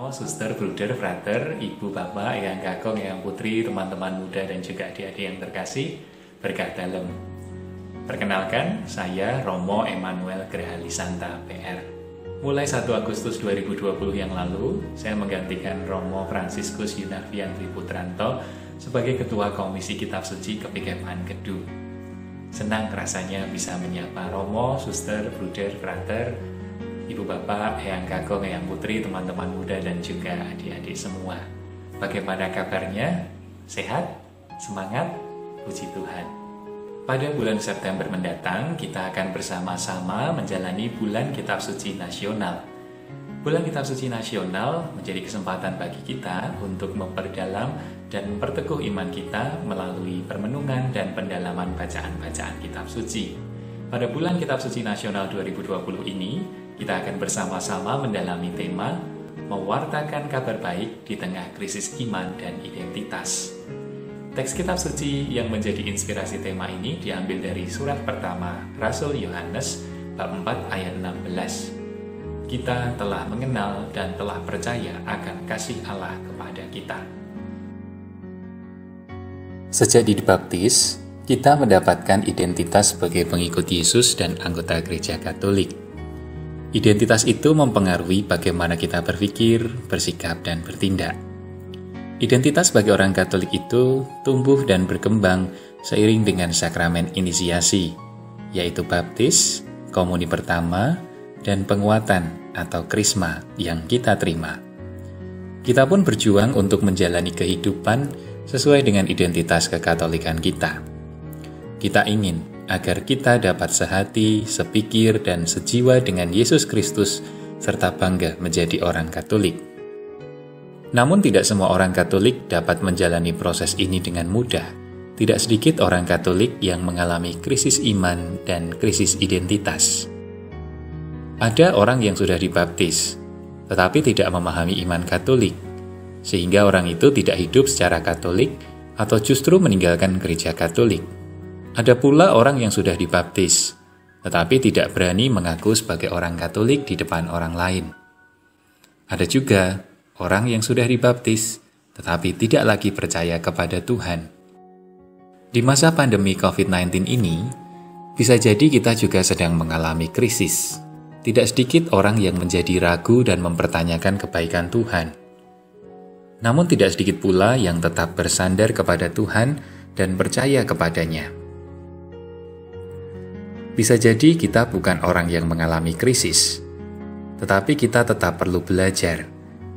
Romo, suster, bruder, frater, ibu, bapak, eyang kakung, eyang putri, teman-teman muda dan juga adik-adik yang terkasih, berkah dalem. Perkenalkan, saya Romo Emmanuel Grahalisanta PR. Mulai 1 Agustus 2020 yang lalu, saya menggantikan Romo Fransiskus Yunarvian Triputranto sebagai Ketua Komisi Kitab Suci KPKMAN Kedu. Senang rasanya bisa menyapa Romo, suster, bruder, frater, ibu bapak, eyang kakung, eyang putri, teman-teman muda dan juga adik-adik semua. Bagaimana kabarnya? Sehat? Semangat? Puji Tuhan. Pada bulan September mendatang, kita akan bersama-sama menjalani Bulan Kitab Suci Nasional. Bulan Kitab Suci Nasional menjadi kesempatan bagi kita untuk memperdalam dan memperteguh iman kita melalui permenungan dan pendalaman bacaan-bacaan Kitab Suci. Pada Bulan Kitab Suci Nasional 2020 ini, kita akan bersama-sama mendalami tema mewartakan kabar baik di tengah krisis iman dan identitas. Teks Kitab Suci yang menjadi inspirasi tema ini diambil dari surat pertama Rasul Yohanes bab 4 ayat 16. Kita telah mengenal dan telah percaya akan kasih Allah kepada kita. Sejak dibaptis, kita mendapatkan identitas sebagai pengikut Yesus dan anggota Gereja Katolik. Identitas itu mempengaruhi bagaimana kita berpikir, bersikap, dan bertindak. Identitas bagi orang Katolik itu tumbuh dan berkembang seiring dengan sakramen inisiasi, yaitu baptis, komuni pertama, dan penguatan atau krisma yang kita terima. Kita pun berjuang untuk menjalani kehidupan sesuai dengan identitas kekatolikan kita. Kita ingin agar kita dapat sehati, sepikir, dan sejiwa dengan Yesus Kristus, serta bangga menjadi orang Katolik. Namun tidak semua orang Katolik dapat menjalani proses ini dengan mudah. Tidak sedikit orang Katolik yang mengalami krisis iman dan krisis identitas. Ada orang yang sudah dibaptis, tetapi tidak memahami iman Katolik, sehingga orang itu tidak hidup secara Katolik atau justru meninggalkan gereja Katolik. Ada pula orang yang sudah dibaptis, tetapi tidak berani mengaku sebagai orang Katolik di depan orang lain. Ada juga orang yang sudah dibaptis, tetapi tidak lagi percaya kepada Tuhan. Di masa pandemi COVID-19 ini, bisa jadi kita juga sedang mengalami krisis. Tidak sedikit orang yang menjadi ragu dan mempertanyakan kebaikan Tuhan. Namun tidak sedikit pula yang tetap bersandar kepada Tuhan dan percaya kepadanya. Bisa jadi kita bukan orang yang mengalami krisis, tetapi kita tetap perlu belajar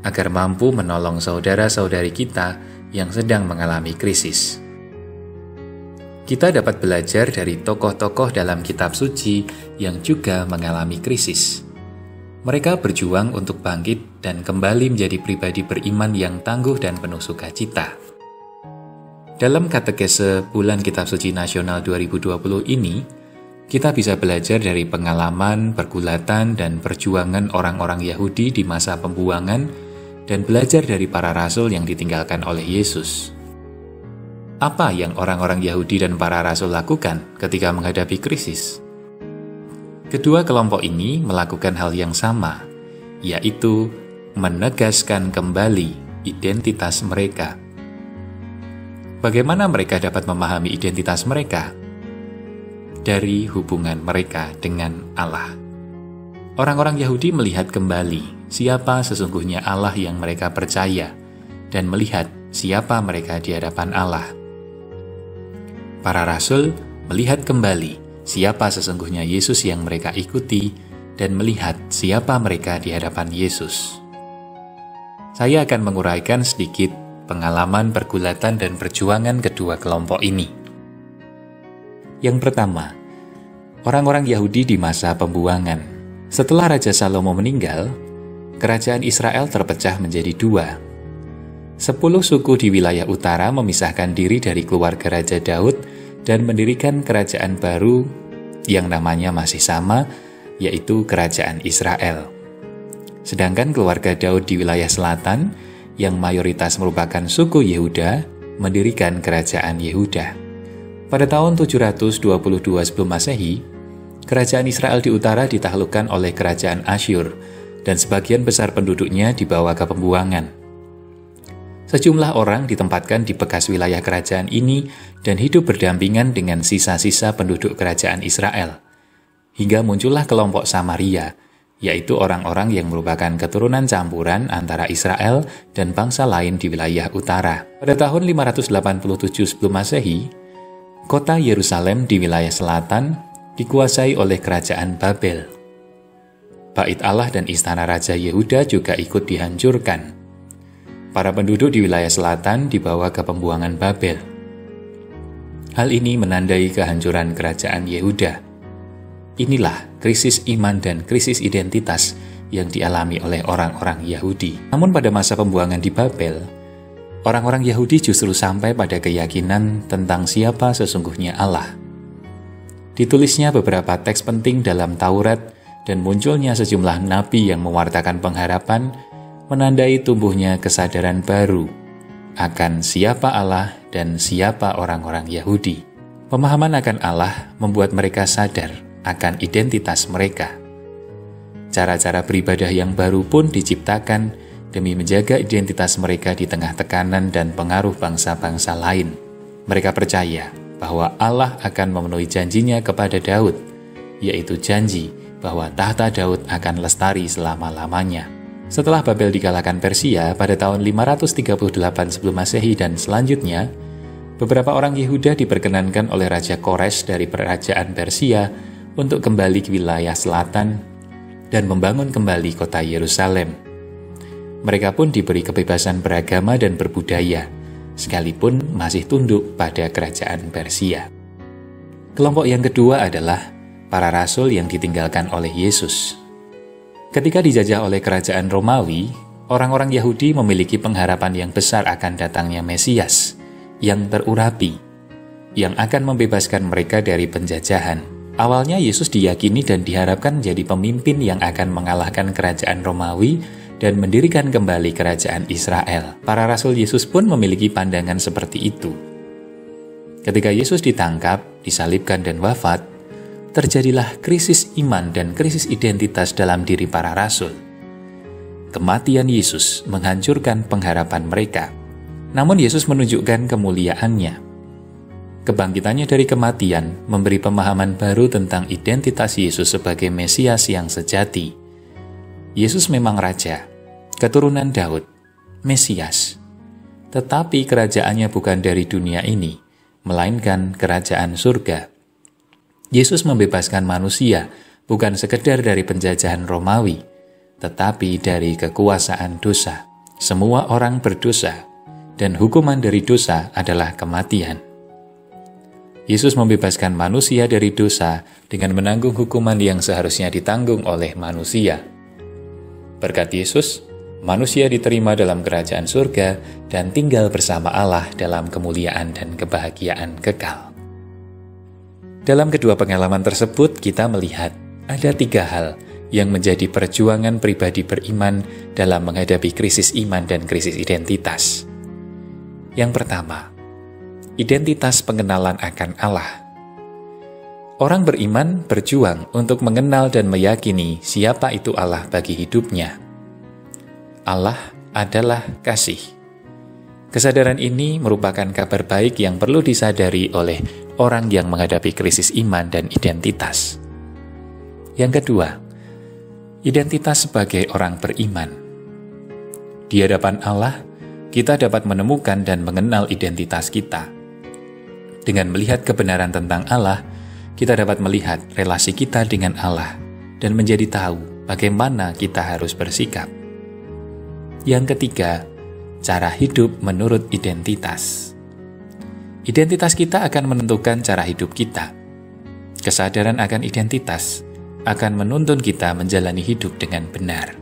agar mampu menolong saudara-saudari kita yang sedang mengalami krisis. Kita dapat belajar dari tokoh-tokoh dalam kitab suci yang juga mengalami krisis. Mereka berjuang untuk bangkit dan kembali menjadi pribadi beriman yang tangguh dan penuh sukacita. Dalam katekese Bulan Kitab Suci Nasional 2020 ini, kita bisa belajar dari pengalaman, pergulatan, dan perjuangan orang-orang Yahudi di masa pembuangan dan belajar dari para rasul yang ditinggalkan oleh Yesus. Apa yang orang-orang Yahudi dan para rasul lakukan ketika menghadapi krisis? Kedua kelompok ini melakukan hal yang sama, yaitu menegaskan kembali identitas mereka. Bagaimana mereka dapat memahami identitas mereka? Dari hubungan mereka dengan Allah. Orang-orang Yahudi melihat kembali siapa sesungguhnya Allah yang mereka percaya dan melihat siapa mereka di hadapan Allah. Para rasul melihat kembali siapa sesungguhnya Yesus yang mereka ikuti dan melihat siapa mereka di hadapan Yesus. Saya akan menguraikan sedikit pengalaman, pergulatan, dan perjuangan kedua kelompok ini. Yang pertama, orang-orang Yahudi di masa pembuangan. Setelah Raja Salomo meninggal, kerajaan Israel terpecah menjadi 2. 10 suku di wilayah utara memisahkan diri dari keluarga Raja Daud dan mendirikan kerajaan baru yang namanya masih sama, yaitu Kerajaan Israel. Sedangkan keluarga Daud di wilayah selatan, yang mayoritas merupakan suku Yehuda, mendirikan Kerajaan Yehuda. Pada tahun 722 sebelum Masehi, kerajaan Israel di utara ditaklukkan oleh kerajaan Asyur dan sebagian besar penduduknya dibawa ke pembuangan. Sejumlah orang ditempatkan di bekas wilayah kerajaan ini dan hidup berdampingan dengan sisa-sisa penduduk kerajaan Israel. Hingga muncullah kelompok Samaria, yaitu orang-orang yang merupakan keturunan campuran antara Israel dan bangsa lain di wilayah utara. Pada tahun 587 sebelum Masehi, kota Yerusalem di wilayah selatan dikuasai oleh kerajaan Babel. Bait Allah dan istana Raja Yehuda juga ikut dihancurkan. Para penduduk di wilayah selatan dibawa ke pembuangan Babel. Hal ini menandai kehancuran kerajaan Yehuda. Inilah krisis iman dan krisis identitas yang dialami oleh orang-orang Yahudi. Namun pada masa pembuangan di Babel, orang-orang Yahudi justru sampai pada keyakinan tentang siapa sesungguhnya Allah. Ditulisnya beberapa teks penting dalam Taurat dan munculnya sejumlah nabi yang mewartakan pengharapan, menandai tumbuhnya kesadaran baru akan siapa Allah dan siapa orang-orang Yahudi. Pemahaman akan Allah membuat mereka sadar akan identitas mereka. Cara-cara beribadah yang baru pun diciptakan demi menjaga identitas mereka di tengah tekanan dan pengaruh bangsa-bangsa lain. Mereka percaya bahwa Allah akan memenuhi janjinya kepada Daud, yaitu janji bahwa tahta Daud akan lestari selama-lamanya. Setelah Babel dikalahkan Persia pada tahun 538 sebelum Masehi dan selanjutnya, beberapa orang Yehuda diperkenankan oleh Raja Kores dari kerajaan Persia untuk kembali ke wilayah selatan dan membangun kembali kota Yerusalem. Mereka pun diberi kebebasan beragama dan berbudaya, sekalipun masih tunduk pada kerajaan Persia. Kelompok yang kedua adalah para rasul yang ditinggalkan oleh Yesus. Ketika dijajah oleh kerajaan Romawi, orang-orang Yahudi memiliki pengharapan yang besar akan datangnya Mesias yang terurapi, yang akan membebaskan mereka dari penjajahan. Awalnya Yesus diyakini dan diharapkan menjadi pemimpin yang akan mengalahkan kerajaan Romawi dan mendirikan kembali kerajaan Israel. Para rasul Yesus pun memiliki pandangan seperti itu. Ketika Yesus ditangkap, disalibkan dan wafat, terjadilah krisis iman dan krisis identitas dalam diri para rasul. Kematian Yesus menghancurkan pengharapan mereka. Namun Yesus menunjukkan kemuliaannya. Kebangkitannya dari kematian memberi pemahaman baru tentang identitas Yesus sebagai Mesias yang sejati. Yesus memang Raja, keturunan Daud, Mesias. Tetapi kerajaannya bukan dari dunia ini, melainkan kerajaan surga. Yesus membebaskan manusia bukan sekedar dari penjajahan Romawi, tetapi dari kekuasaan dosa. Semua orang berdosa, dan hukuman dari dosa adalah kematian. Yesus membebaskan manusia dari dosa dengan menanggung hukuman yang seharusnya ditanggung oleh manusia. Berkat Yesus, manusia diterima dalam kerajaan surga dan tinggal bersama Allah dalam kemuliaan dan kebahagiaan kekal. Dalam kedua pengalaman tersebut, kita melihat ada 3 hal yang menjadi perjuangan pribadi beriman dalam menghadapi krisis iman dan krisis identitas. Yang pertama, identitas pengenalan akan Allah. Orang beriman berjuang untuk mengenal dan meyakini siapa itu Allah bagi hidupnya. Allah adalah kasih. Kesadaran ini merupakan kabar baik yang perlu disadari oleh orang yang menghadapi krisis iman dan identitas. Yang kedua, identitas sebagai orang beriman. Di hadapan Allah, kita dapat menemukan dan mengenal identitas kita. Dengan melihat kebenaran tentang Allah, kita dapat melihat relasi kita dengan Allah dan menjadi tahu bagaimana kita harus bersikap. Yang ketiga, cara hidup menurut identitas. Identitas kita akan menentukan cara hidup kita. Kesadaran akan identitas akan menuntun kita menjalani hidup dengan benar.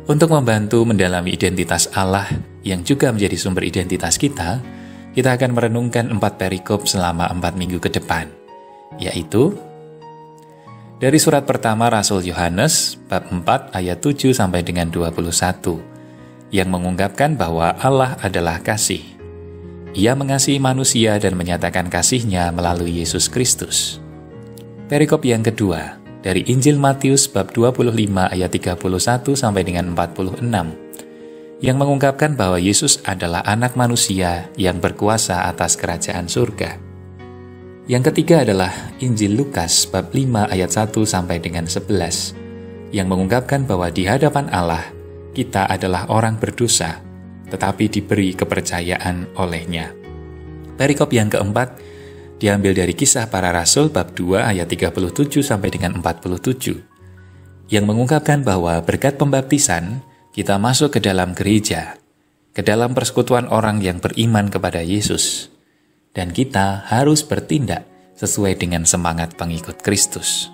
Untuk membantu mendalami identitas Allah yang juga menjadi sumber identitas kita akan merenungkan 4 perikop selama 4 minggu ke depan, yaitu dari surat pertama Rasul Yohanes, bab 4 ayat 7 sampai dengan 21, yang mengungkapkan bahwa Allah adalah kasih. Ia mengasihi manusia dan menyatakan kasih-Nya melalui Yesus Kristus. Perikop yang kedua, dari Injil Matius bab 25 ayat 31 sampai dengan 46 yang mengungkapkan bahwa Yesus adalah anak manusia yang berkuasa atas kerajaan surga. Yang ketiga adalah Injil Lukas bab 5 ayat 1 sampai dengan 11 yang mengungkapkan bahwa di hadapan Allah kita adalah orang berdosa tetapi diberi kepercayaan olehnya. Perikop yang keempat diambil dari Kisah Para Rasul bab 2 ayat 37 sampai dengan 47 yang mengungkapkan bahwa berkat pembaptisan kita masuk ke dalam gereja, ke dalam persekutuan orang yang beriman kepada Yesus, dan kita harus bertindak sesuai dengan semangat pengikut Kristus.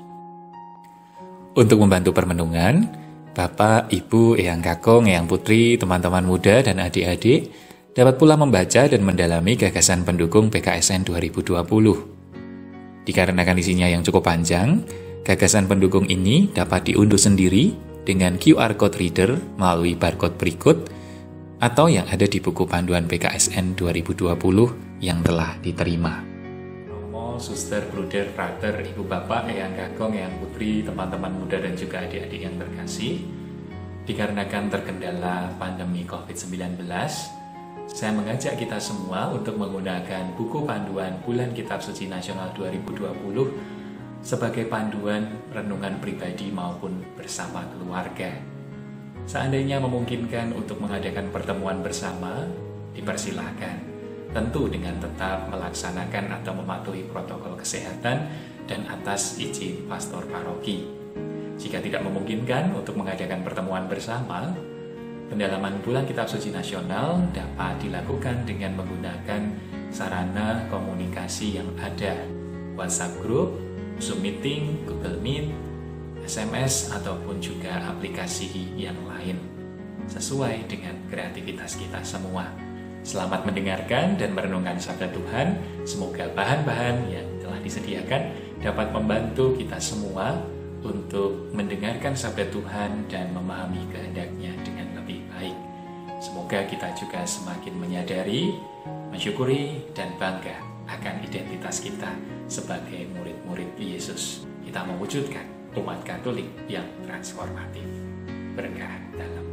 Untuk membantu permenungan, Bapak, Ibu, Eyang Kakung, Eyang Putri, teman-teman muda dan adik-adik dapat pula membaca dan mendalami gagasan pendukung PKSN 2020. Dikarenakan isinya yang cukup panjang, gagasan pendukung ini dapat diunduh sendiri dengan QR Code Reader melalui barcode berikut atau yang ada di buku panduan PKSN 2020 yang telah diterima. Romo, suster, bruder, frater, ibu bapak, eyang kakung, eyang putri, teman-teman muda dan juga adik-adik yang terkasih, dikarenakan terkendala pandemi COVID-19, saya mengajak kita semua untuk menggunakan buku panduan Bulan Kitab Suci Nasional 2020 sebagai panduan renungan pribadi maupun bersama keluarga. Seandainya memungkinkan untuk mengadakan pertemuan bersama, dipersilahkan, tentu dengan tetap melaksanakan atau mematuhi protokol kesehatan dan atas izin pastor paroki. Jika tidak memungkinkan untuk mengadakan pertemuan bersama, pendalaman Bulan Kitab Suci Nasional dapat dilakukan dengan menggunakan sarana komunikasi yang ada, WhatsApp Group, Zoom Meeting, Google Meet, SMS, ataupun juga aplikasi yang lain, sesuai dengan kreativitas kita semua. Selamat mendengarkan dan merenungkan sabda Tuhan. Semoga bahan-bahan yang telah disediakan dapat membantu kita semua untuk mendengarkan sabda Tuhan dan memahami kehendak-Nya dengan lebih baik. Semoga kita juga semakin menyadari, mensyukuri, dan bangga akan identitas kita sebagai murid-murid Yesus. Kita mewujudkan umat Katolik yang transformatif. Berkah dalam